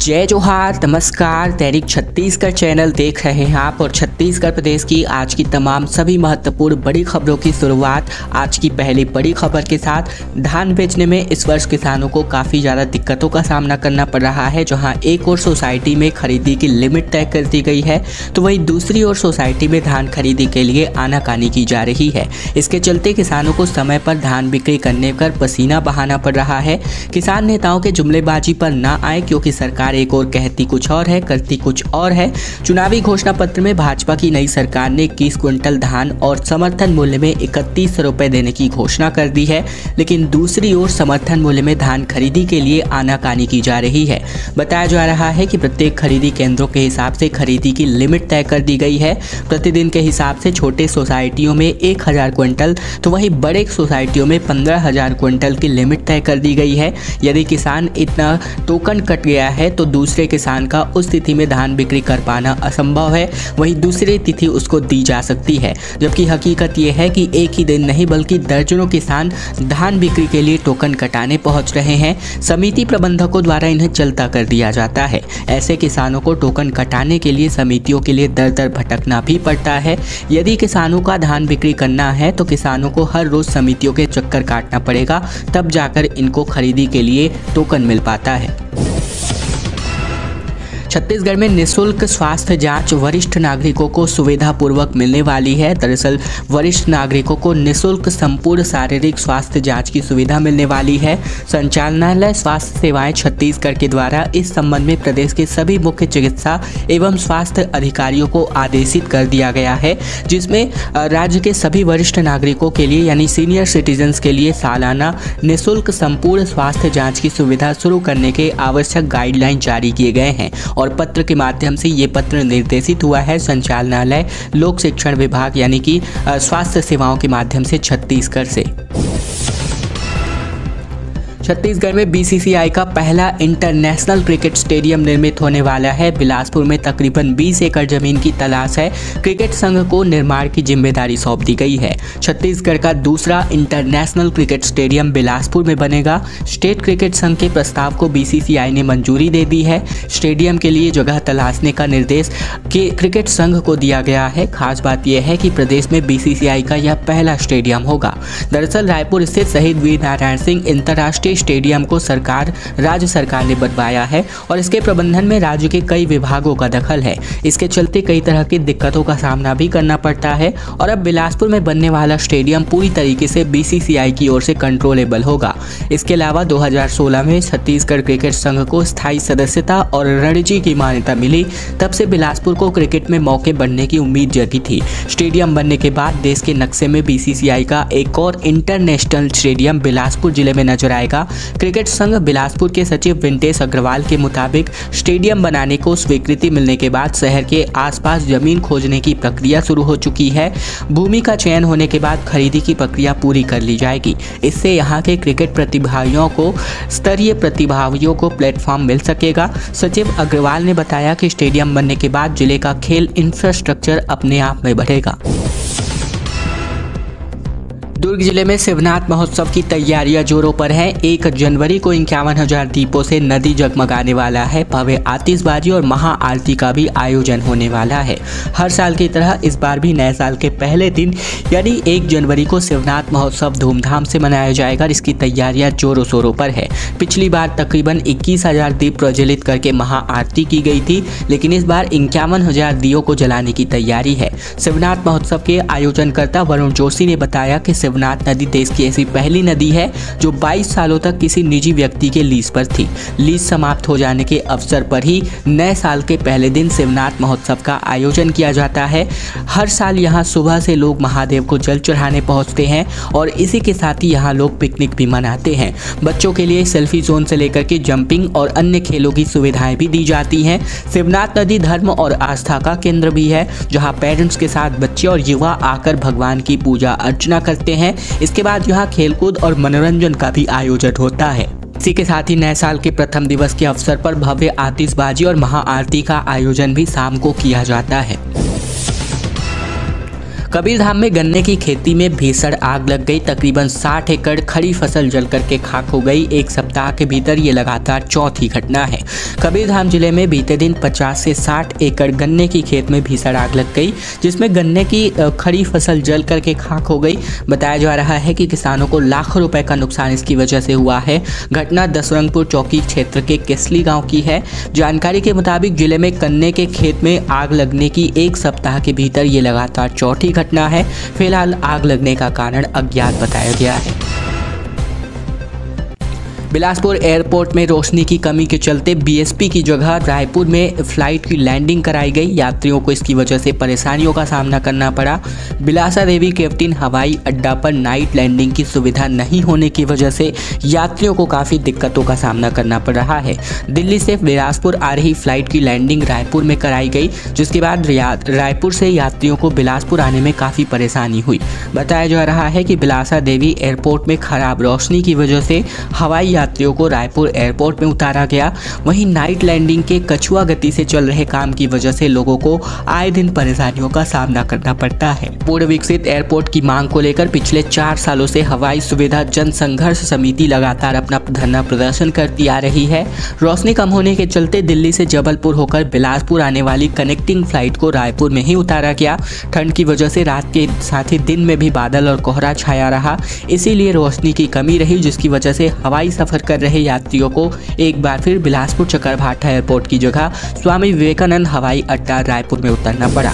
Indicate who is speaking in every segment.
Speaker 1: जय जोहार, नमस्कार। दैनिक छत्तीसगढ़ चैनल देख रहे हैं आप और छत्तीसगढ़ प्रदेश की आज की तमाम सभी महत्वपूर्ण बड़ी खबरों की शुरुआत आज की पहली बड़ी खबर के साथ। धान बेचने में इस वर्ष किसानों को काफ़ी ज़्यादा दिक्कतों का सामना करना पड़ रहा है। जहां एक और सोसाइटी में खरीदी की लिमिट तय कर दी गई है तो वहीं दूसरी ओर सोसाइटी में धान खरीदी के लिए आनाकानी की जा रही है। इसके चलते किसानों को समय पर धान बिक्री करने पर पसीना बहाना पड़ रहा है। किसान नेताओं के जुमलेबाजी पर ना आए, क्योंकि सरकार एक और कहती कुछ और है, करती कुछ और है। चुनावी घोषणा पत्र में भाजपा की नई सरकार ने 21 क्विंटल धान और समर्थन मूल्य में 31 रुपए देने की घोषणा कर दी है, लेकिन दूसरी ओर समर्थन मूल्य में धान खरीदी के लिए आनाकानी की जा रही है। बताया जा रहा है कि प्रत्येक खरीदी केंद्रों के हिसाब से खरीदी की लिमिट तय कर दी गई है। प्रतिदिन के हिसाब से छोटे सोसाइटियों में 1000 क्विंटल तो वहीं बड़े सोसाइटियों में 15,000 क्विंटल की लिमिट तय कर दी गई है। यदि किसान इतना टोकन कट गया है तो दूसरे किसान का उस तिथि में धान बिक्री कर पाना असंभव है। वहीं दूसरी तिथि उसको दी जा सकती है, जबकि हकीकत यह है कि एक ही दिन नहीं बल्कि दर्जनों किसान धान बिक्री के लिए टोकन कटाने पहुंच रहे हैं। समिति प्रबंधकों द्वारा इन्हें चलता कर दिया जाता है। ऐसे किसानों को टोकन कटाने के लिए समितियों के लिए दर दर भटकना भी पड़ता है। यदि किसानों का धान बिक्री करना है तो किसानों को हर रोज समितियों के चक्कर काटना पड़ेगा, तब जाकर इनको खरीदी के लिए टोकन मिल पाता है। छत्तीसगढ़ में निःशुल्क स्वास्थ्य जांच वरिष्ठ नागरिकों को सुविधापूर्वक मिलने वाली है। दरअसल वरिष्ठ नागरिकों को निःशुल्क संपूर्ण शारीरिक स्वास्थ्य जांच की सुविधा मिलने वाली है। संचालनालय स्वास्थ्य सेवाएं छत्तीसगढ़ के द्वारा इस संबंध में प्रदेश के सभी मुख्य चिकित्सा एवं स्वास्थ्य अधिकारियों को आदेशित कर दिया गया है, जिसमें राज्य के सभी वरिष्ठ नागरिकों के लिए यानी सीनियर सिटीजन्स के लिए सालाना निःशुल्क संपूर्ण स्वास्थ्य जाँच की सुविधा शुरू करने के आवश्यक गाइडलाइन जारी किए गए हैं और पत्र के माध्यम से ये पत्र निर्देशित हुआ है संचालनालय लोक शिक्षण विभाग यानी कि स्वास्थ्य सेवाओं के माध्यम से छत्तीसगढ़ से। छत्तीसगढ़ में बीसीसीआई का पहला इंटरनेशनल क्रिकेट स्टेडियम निर्मित होने वाला है। बिलासपुर में तकरीबन 20 एकड़ जमीन की तलाश है। क्रिकेट संघ को निर्माण की जिम्मेदारी सौंप दी गई है। छत्तीसगढ़ का दूसरा इंटरनेशनल क्रिकेट स्टेडियम बिलासपुर में बनेगा। स्टेट क्रिकेट संघ के प्रस्ताव को बीसीसीआई ने मंजूरी दे दी है। स्टेडियम के लिए जगह तलाशने का निर्देश क्रिकेट संघ को दिया गया है। खास बात यह है कि प्रदेश में बीसीसीआई का यह पहला स्टेडियम होगा। दरअसल रायपुर स्थित शहीद वीर नारायण सिंह अंतर्राष्ट्रीय स्टेडियम को राज्य सरकार ने बनवाया है और इसके प्रबंधन में राज्य के कई विभागों का दखल है। इसके चलते कई तरह की दिक्कतों का सामना भी करना पड़ता है और अब बिलासपुर में बनने वाला स्टेडियम पूरी तरीके से बीसीसीआई की ओर से कंट्रोलेबल होगा। इसके अलावा 2016 में छत्तीसगढ़ क्रिकेट संघ को स्थायी सदस्यता और रणजी की मान्यता मिली। तब से बिलासपुर को क्रिकेट में मौके बढ़ने की उम्मीद जगी थी। स्टेडियम बनने के बाद देश के नक्शे में बीसीसीआई का एक और इंटरनेशनल स्टेडियम बिलासपुर जिले में नजर आएगा। क्रिकेट संघ बिलासपुर के सचिव विंटेश अग्रवाल के मुताबिक स्टेडियम बनाने को स्वीकृति मिलने के बाद शहर के आसपास जमीन खोजने की प्रक्रिया शुरू हो चुकी है। भूमि का चयन होने के बाद खरीदी की प्रक्रिया पूरी कर ली जाएगी। इससे यहाँ के क्रिकेट प्रतिभागियों को प्लेटफॉर्म मिल सकेगा। सचिव अग्रवाल ने बताया कि स्टेडियम बनने के बाद जिले का खेल इंफ्रास्ट्रक्चर अपने आप में बढ़ेगा। दुर्ग जिले में शिवनाथ महोत्सव की तैयारियां जोरों पर हैं। 1 जनवरी को 51,000 दीपों से नदी जगमगाने वाला है। भव्य आतिशबाजी और महाआरती का भी आयोजन होने वाला है। हर साल की तरह इस बार भी नए साल के पहले दिन यानी 1 जनवरी को शिवनाथ महोत्सव धूमधाम से मनाया जाएगा। इसकी तैयारियां जोरों शोरों पर है। पिछली बार तकरीबन 21,000 दीप प्रज्वलित करके महाआरती की गई थी, लेकिन इस बार 51,000 दियों को जलाने की तैयारी है। शिवनाथ महोत्सव के आयोजनकर्ता वरुण जोशी ने बताया कि शिवनाथ नदी देश की ऐसी पहली नदी है जो 22 सालों तक किसी निजी व्यक्ति के लीज पर थी। लीज समाप्त हो जाने के अवसर पर ही नए साल के पहले दिन शिवनाथ महोत्सव का आयोजन किया जाता है। हर साल यहाँ सुबह से लोग महादेव को जल चढ़ाने पहुँचते हैं और इसी के साथ ही यहाँ लोग पिकनिक भी मनाते हैं। बच्चों के लिए सेल्फी जोन से लेकर के जंपिंग और अन्य खेलों की सुविधाएं भी दी जाती हैं। शिवनाथ नदी धर्म और आस्था का केंद्र भी है, जहाँ पेरेंट्स के साथ बच्चे और युवा आकर भगवान की पूजा अर्चना करते हैं। इसके बाद यहाँ खेलकूद और मनोरंजन का भी आयोजन होता है। इसी के साथ ही नए साल के प्रथम दिवस के अवसर पर भव्य आतिशबाजी और महाआरती का आयोजन भी शाम को किया जाता है। कबीरधाम में गन्ने की खेती में भीषण आग लग गई। तकरीबन 60 एकड़ खड़ी फसल जलकर के खाक हो गई। एक सप्ताह सप्ताह के भीतर ये लगातार चौथी घटना है। कबीरधाम जिले में बीते दिन 50 से 60 एकड़ गन्ने की खेत में भीषण आग लग गई, जिसमें गन्ने की खड़ी फसल जल करके खाक हो गई। बताया जा रहा है कि किसानों को लाखों रुपए का नुकसान इसकी वजह से हुआ है। घटना दसरंगपुर चौकी क्षेत्र के केसली गांव की है। जानकारी के मुताबिक जिले में गन्ने के खेत में आग लगने की एक सप्ताह के भीतर ये लगातार चौथी घटना है। फिलहाल आग लगने का कारण अज्ञात बताया गया है। बिलासपुर एयरपोर्ट में रोशनी की कमी के चलते बीएसपी की जगह रायपुर में फ्लाइट की लैंडिंग कराई गई। यात्रियों को इसकी वजह से परेशानियों का सामना करना पड़ा। बिलासा देवी कैप्टन हवाई अड्डा पर नाइट लैंडिंग की सुविधा नहीं होने की वजह से यात्रियों को काफ़ी दिक्कतों का सामना करना पड़ रहा है। दिल्ली से बिलासपुर आ रही फ्लाइट की लैंडिंग रायपुर में कराई गई, जिसके बाद रायपुर से यात्रियों को बिलासपुर आने में काफ़ी परेशानी हुई। बताया जा रहा है कि बिलासा देवी एयरपोर्ट में खराब रोशनी की वजह से हवाई यात्रियों को रायपुर एयरपोर्ट में उतारा गया। वहीं नाइट लैंडिंग के कछुआ गति से चल रहे काम की वजह से लोगों को आए दिन परेशानियों का सामना करना पड़ता है। पूर्व विकसित एयरपोर्ट की मांग को लेकर पिछले 4 सालों से हवाई सुविधा जन संघर्ष समिति लगातार अपना धरना प्रदर्शन करती आ रही है। रोशनी कम होने के चलते दिल्ली से जबलपुर होकर बिलासपुर आने वाली कनेक्टिंग फ्लाइट को रायपुर में ही उतारा गया। ठंड की वजह से रात के साथ ही दिन में भी बादल और कोहरा छाया रहा, इसीलिए रोशनी की कमी रही, जिसकी वजह से हवाई सफर कर रहे यात्रियों को एक बार फिर बिलासपुर चकरभाठा एयरपोर्ट की जगह स्वामी विवेकानंद हवाई अड्डा रायपुर में उतरना पड़ा।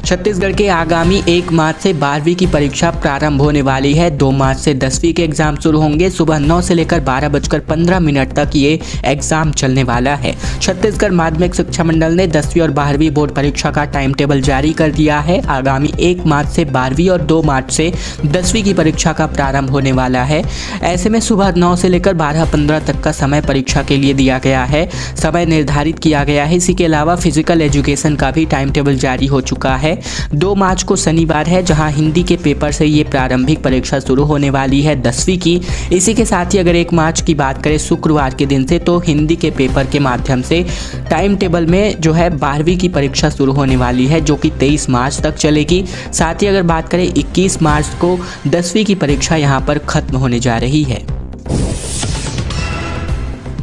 Speaker 1: छत्तीसगढ़ के आगामी 1 मार्च से 12वीं की परीक्षा प्रारंभ होने वाली है। 2 मार्च से 10वीं के एग्जाम शुरू होंगे। सुबह 9 से लेकर 12:15 तक ये एग्जाम चलने वाला है। छत्तीसगढ़ माध्यमिक शिक्षा मंडल ने 10वीं और 12वीं बोर्ड परीक्षा का टाइम टेबल जारी कर दिया है। आगामी 1 मार्च से 12वीं और 2 मार्च से 10वीं की परीक्षा का प्रारंभ होने वाला है। ऐसे में सुबह 9 से लेकर 12:15 तक का समय परीक्षा के लिए दिया गया है। समय निर्धारित किया गया है। इसी के अलावा फिजिकल एजुकेशन का भी टाइम टेबल जारी हो चुका है। 2 मार्च को शनिवार है, जहां हिंदी के पेपर से ये प्रारंभिक परीक्षा शुरू होने वाली है 10वीं की। इसी के साथ ही अगर 1 मार्च की बात करें शुक्रवार के दिन से, तो हिंदी के पेपर के माध्यम से टाइम टेबल में जो है 12वीं की परीक्षा शुरू होने वाली है, जो कि 23 मार्च तक चलेगी। साथ ही अगर बात करें 21 मार्च को 10वीं की परीक्षा यहाँ पर खत्म होने जा रही है।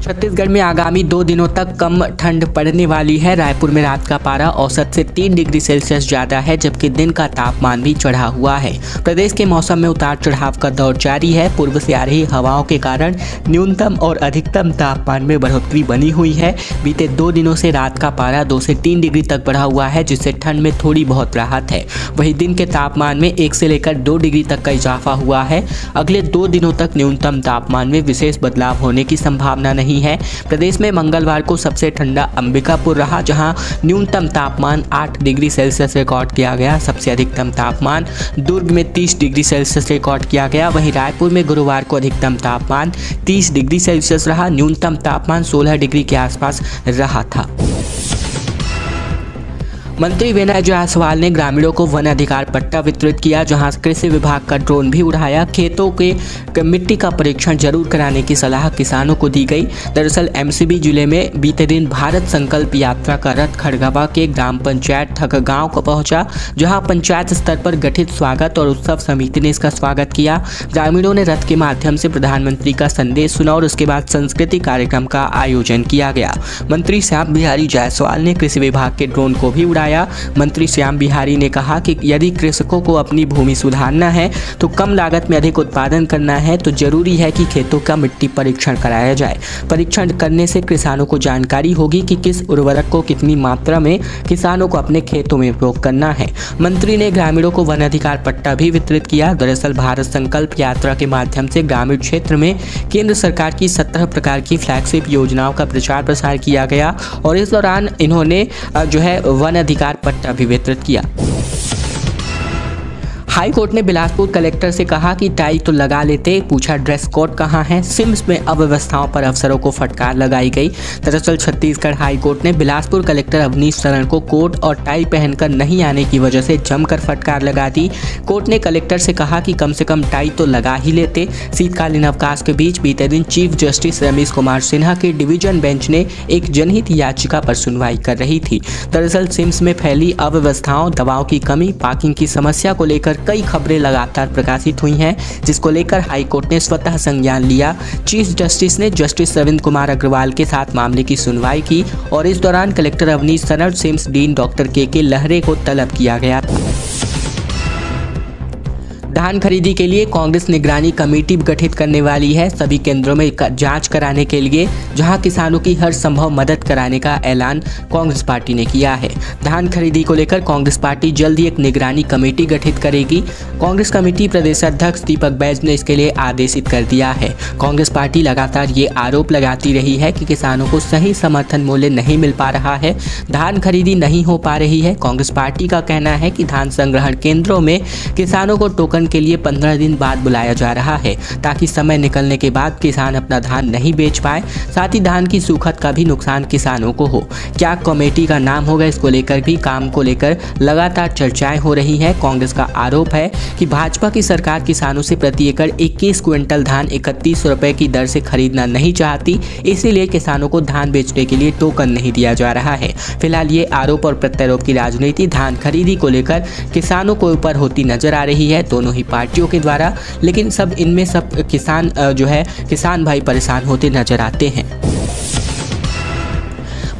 Speaker 1: छत्तीसगढ़ में आगामी 2 दिनों तक कम ठंड पड़ने वाली है। रायपुर में रात का पारा औसत से 3 डिग्री सेल्सियस ज़्यादा है, जबकि दिन का तापमान भी चढ़ा हुआ है। प्रदेश के मौसम में उतार चढ़ाव का दौर जारी है। पूर्व से आ रही हवाओं के कारण न्यूनतम और अधिकतम तापमान में बढ़ोतरी बनी हुई है। बीते 2 दिनों से रात का पारा 2 से 3 डिग्री तक बढ़ा हुआ है, जिससे ठंड में थोड़ी बहुत राहत है। वहीं दिन के तापमान में 1 से लेकर 2 डिग्री तक का इजाफा हुआ है। अगले 2 दिनों तक न्यूनतम तापमान में विशेष बदलाव होने की संभावना नहीं है। प्रदेश में मंगलवार को सबसे ठंडा अंबिकापुर रहा, जहां न्यूनतम तापमान 8 डिग्री सेल्सियस रिकॉर्ड किया गया। सबसे अधिकतम तापमान दुर्ग में 30 डिग्री सेल्सियस रिकॉर्ड किया गया। वहीं रायपुर में गुरुवार को अधिकतम तापमान 30 डिग्री सेल्सियस रहा। न्यूनतम तापमान 16 डिग्री के आसपास रहा था। मंत्री विनय जायसवाल ने ग्रामीणों को वन अधिकार पट्टा वितरित किया, जहां कृषि विभाग का ड्रोन भी उड़ाया। खेतों के मिट्टी का परीक्षण जरूर कराने की सलाह किसानों को दी गई। दरअसल एमसीबी जिले में बीते दिन भारत संकल्प यात्रा का रथ खड़गवा के ग्राम पंचायत ठगगांव को पहुंचा, जहां पंचायत स्तर पर गठित स्वागत और उत्सव समिति ने इसका स्वागत किया। ग्रामीणों ने रथ के माध्यम से प्रधानमंत्री का संदेश सुना और उसके बाद सांस्कृतिक कार्यक्रम का आयोजन किया गया। मंत्री श्याम बिहारी जायसवाल ने कृषि विभाग के ड्रोन को भी उड़ाया। मंत्री श्याम बिहारी ने कहा कि यदि कृषकों को अपनी भूमि सुधारना है तो कम लागत में अधिक उत्पादन करना है तो जरूरी है कि खेतों का मिट्टी परीक्षण कराया जाए। परीक्षण करने से किसानों को जानकारी होगी कि किस उर्वरक को कितनी मात्रा में किसानों को अपने खेतों में उपयोग करना है। मंत्री ने ग्रामीणों को वन अधिकार पट्टा भी वितरित किया। दरअसल भारत संकल्प यात्रा के माध्यम से ग्रामीण क्षेत्र में केंद्र सरकार की 17 प्रकार की फ्लैगशिप योजनाओं का प्रचार प्रसार किया गया और इस दौरान इन्होंने जो है वन अधिकार पट्टा भी वितरित किया। हाई कोर्ट ने बिलासपुर कलेक्टर से कहा कि टाई तो लगा लेते, पूछा ड्रेस कोड कहाँ है। सिम्स में अव्यवस्थाओं पर अफसरों को फटकार लगाई गई। दरअसल छत्तीसगढ़ हाई कोर्ट ने बिलासपुर कलेक्टर अवनीश शरण को कोट और टाई पहनकर नहीं आने की वजह से जमकर फटकार लगा दी। कोर्ट ने कलेक्टर से कहा कि कम से कम टाई तो लगा ही लेते। शीतकालीन अवकाश के बीच बीते दिन चीफ जस्टिस रमेश कुमार सिन्हा के डिवीजन बेंच ने एक जनहित याचिका पर सुनवाई कर रही थी। दरअसल सिम्स में फैली अव्यवस्थाओं, दवाओं की कमी, पार्किंग की समस्या को लेकर कई खबरें लगातार प्रकाशित हुई हैं, जिसको लेकर हाईकोर्ट ने स्वतः संज्ञान लिया। चीफ जस्टिस ने जस्टिस रविंद्र कुमार अग्रवाल के साथ मामले की सुनवाई की और इस दौरान collector Avneesh Sanat, CIMS dean doctor K Lahare को तलब किया गया था। धान खरीदी के लिए कांग्रेस निगरानी कमेटी गठित करने वाली है। सभी केंद्रों में जांच कराने के लिए जहां किसानों की हर संभव मदद कराने का ऐलान कांग्रेस पार्टी ने किया है। धान खरीदी को लेकर कांग्रेस पार्टी जल्द ही एक निगरानी कमेटी गठित करेगी। कांग्रेस कमेटी प्रदेश अध्यक्ष दीपक बैज ने इसके लिए आदेशित कर दिया है। कांग्रेस पार्टी लगातार ये आरोप लगाती रही है कि किसानों को सही समर्थन मूल्य नहीं मिल पा रहा है, धान खरीदी नहीं हो पा रही है। कांग्रेस पार्टी का कहना है कि धान संग्रहण केंद्रों में किसानों को टोकन के लिए 15 दिन बाद बुलाया जा रहा है, ताकि समय निकलने के बाद किसान अपना धान नहीं बेच पाए। साथ ही धान की सूखत का भी नुकसान किसानों को हो। क्या कमेटी का नाम होगा, इसको लेकर भी काम को लेकर लगातार चर्चाएं हो रही हैं। कांग्रेस का आरोप है कि भाजपा की सरकार किसानों से प्रति एकड़ 21 क्विंटल धान 31 रुपए की दर से खरीदना नहीं चाहती, इसीलिए किसानों को धान बेचने के लिए टोकन नहीं दिया जा रहा है। फिलहाल ये आरोप और प्रत्यारोप की राजनीति धान खरीदी को लेकर किसानों को ऊपर होती नजर आ रही है, दोनों ही पार्टियों के द्वारा। लेकिन इनमें सब किसान भाई परेशान होते नजर आते हैं।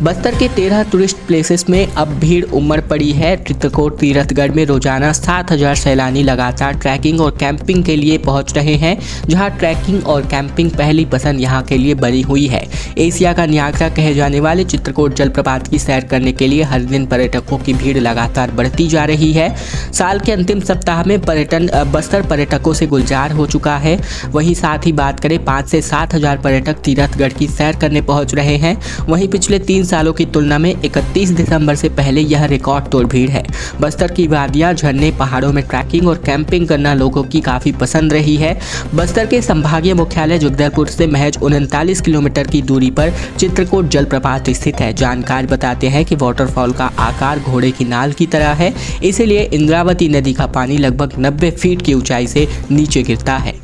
Speaker 1: बस्तर के 13 टूरिस्ट प्लेसेस में अब भीड़ उमड़ पड़ी है। चित्रकूट तीर्थगढ़ में रोजाना 7000 सैलानी लगातार ट्रैकिंग और कैंपिंग के लिए पहुंच रहे हैं, जहां ट्रैकिंग और कैंपिंग पहली पसंद यहां के लिए बनी हुई है। एशिया का न्यागरा कहे जाने वाले चित्रकूट जलप्रपात की सैर करने के लिए हर दिन पर्यटकों की भीड़ लगातार बढ़ती जा रही है। साल के अंतिम सप्ताह में बस्तर पर्यटकों से गुलजार हो चुका है। वहीं साथ ही बात करें 5 से 7 हजार पर्यटक तीर्थगढ़ की सैर करने पहुंच रहे हैं। वहीं पिछले 3 सालों की तुलना में 31 दिसंबर से पहले यह रिकॉर्ड तोड़ भीड़ है। बस्तर की वादियां, झरने, पहाड़ों में ट्रैकिंग और कैंपिंग करना लोगों की काफी पसंद रही है। बस्तर के संभागीय मुख्यालय जगदलपुर से महज 39 किलोमीटर की दूरी पर चित्रकूट जलप्रपात स्थित है। जानकार बताते हैं कि वाटरफॉल का आकार घोड़े की नाल की तरह है, इसीलिए इंद्रावती नदी का पानी लगभग 90 फीट की ऊंचाई से नीचे गिरता है।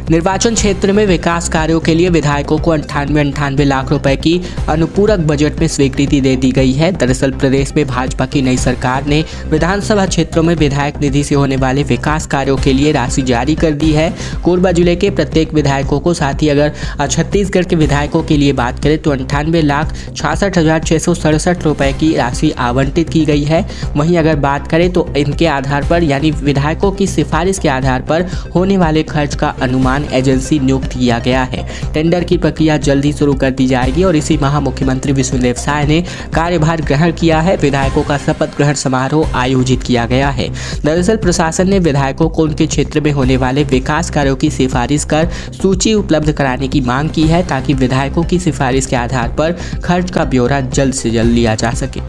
Speaker 1: निर्वाचन क्षेत्र में विकास कार्यों के लिए विधायकों को 98 लाख रुपए की अनुपूरक बजट में स्वीकृति दे दी गई है। दरअसल प्रदेश में भाजपा की नई सरकार ने विधानसभा क्षेत्रों में विधायक निधि से होने वाले विकास कार्यों के लिए राशि जारी कर दी है। कोरबा जिले के प्रत्येक विधायकों को, साथ ही अगर छत्तीसगढ़ के विधायकों के लिए बात करें तो 98,66,667 रुपए की राशि आवंटित की गई है। वहीं अगर बात करें तो इनके आधार पर, यानी विधायकों की सिफारिश के आधार पर होने वाले खर्च का अनुमान एजेंसी नियुक्त किया गया है। टेंडर की प्रक्रिया जल्द ही शुरू कर दी जाएगी और इसी माह मुख्यमंत्री विष्णुदेव साय ने कार्यभार ग्रहण किया है। विधायकों का शपथ ग्रहण समारोह आयोजित किया गया है। दरअसल प्रशासन ने विधायकों को उनके क्षेत्र में होने वाले विकास कार्यों की सिफारिश कर सूची उपलब्ध कराने की मांग की है, ताकि विधायकों की सिफारिश के आधार पर खर्च का ब्यौरा जल्द से जल्द लिया जा सके।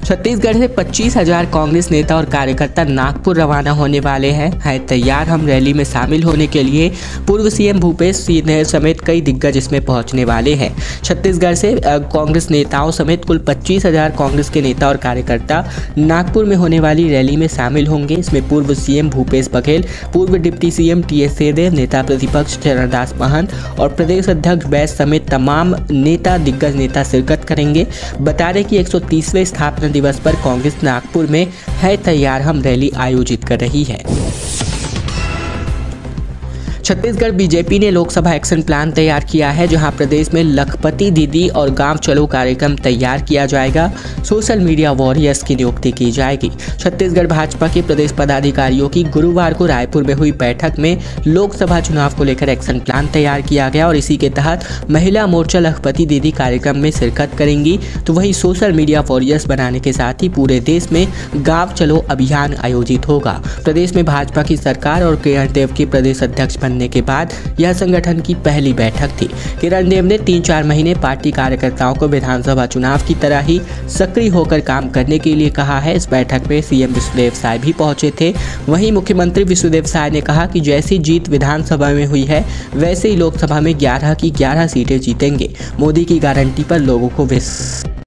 Speaker 1: छत्तीसगढ़ से 25,000 कांग्रेस नेता और कार्यकर्ता नागपुर रवाना होने वाले हैं तैयार हम रैली में शामिल होने के लिए। पूर्व सीएम भूपेश सिंह समेत कई दिग्गज इसमें पहुंचने वाले हैं। छत्तीसगढ़ से कांग्रेस नेताओं समेत कुल 25,000 कांग्रेस के नेता और कार्यकर्ता नागपुर में होने वाली रैली में शामिल होंगे। इसमें पूर्व सीएम भूपेश बघेल, पूर्व डिप्टी सीएम टीएस सिंहदेव, नेता प्रतिपक्ष चरणदास महंत और प्रदेश अध्यक्ष बैज समेत तमाम दिग्गज नेता शिरकत करेंगे। बता दें कि 130वें स्थापना दिवस पर कांग्रेस नागपुर में है तैयार हम रैली आयोजित कर रही है। छत्तीसगढ़ बीजेपी ने लोकसभा एक्शन प्लान तैयार किया है, जहां प्रदेश में लखपति दीदी और गांव चलो कार्यक्रम तैयार किया जाएगा। सोशल मीडिया वॉरियर्स की नियुक्ति की जाएगी। छत्तीसगढ़ भाजपा के प्रदेश पदाधिकारियों की गुरुवार को रायपुर में हुई बैठक में लोकसभा चुनाव को लेकर एक्शन प्लान तैयार किया गया और इसी के तहत महिला मोर्चा लखपति दीदी कार्यक्रम में शिरकत करेंगी। तो वहीं सोशल मीडिया वॉरियर्स बनाने के साथ ही पूरे देश में गाँव चलो अभियान आयोजित होगा। प्रदेश में भाजपा की सरकार और किरण देव के प्रदेश अध्यक्ष बनने के बाद यह संगठन की पहली बैठक थी। किरण देव ने 3-4 महीने पार्टी कार्यकर्ताओं को विधानसभा चुनाव की तरह ही सक्रिय होकर काम करने के लिए कहा है। इस बैठक में सीएम विष्णुदेव साय भी पहुंचे थे। वहीं मुख्यमंत्री विष्णुदेव साय ने कहा कि जैसी जीत विधानसभा में हुई है वैसे ही लोकसभा में 11 की 11 सीटें जीतेंगे। मोदी की गारंटी पर लोगों को विश्वास